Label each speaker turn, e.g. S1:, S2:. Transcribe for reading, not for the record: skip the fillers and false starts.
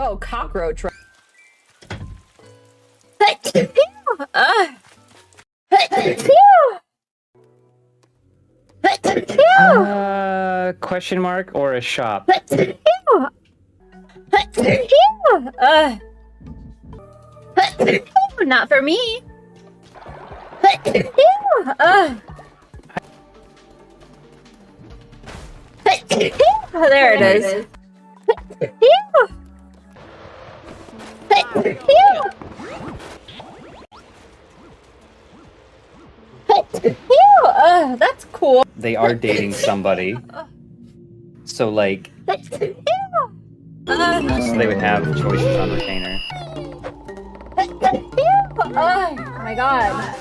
S1: Whoa, cockroach.
S2: Question mark or a shop?
S1: Not for me. There it is. That's cool.
S2: They are dating somebody. So, like, so they would have choices on retainer.
S1: Oh my god.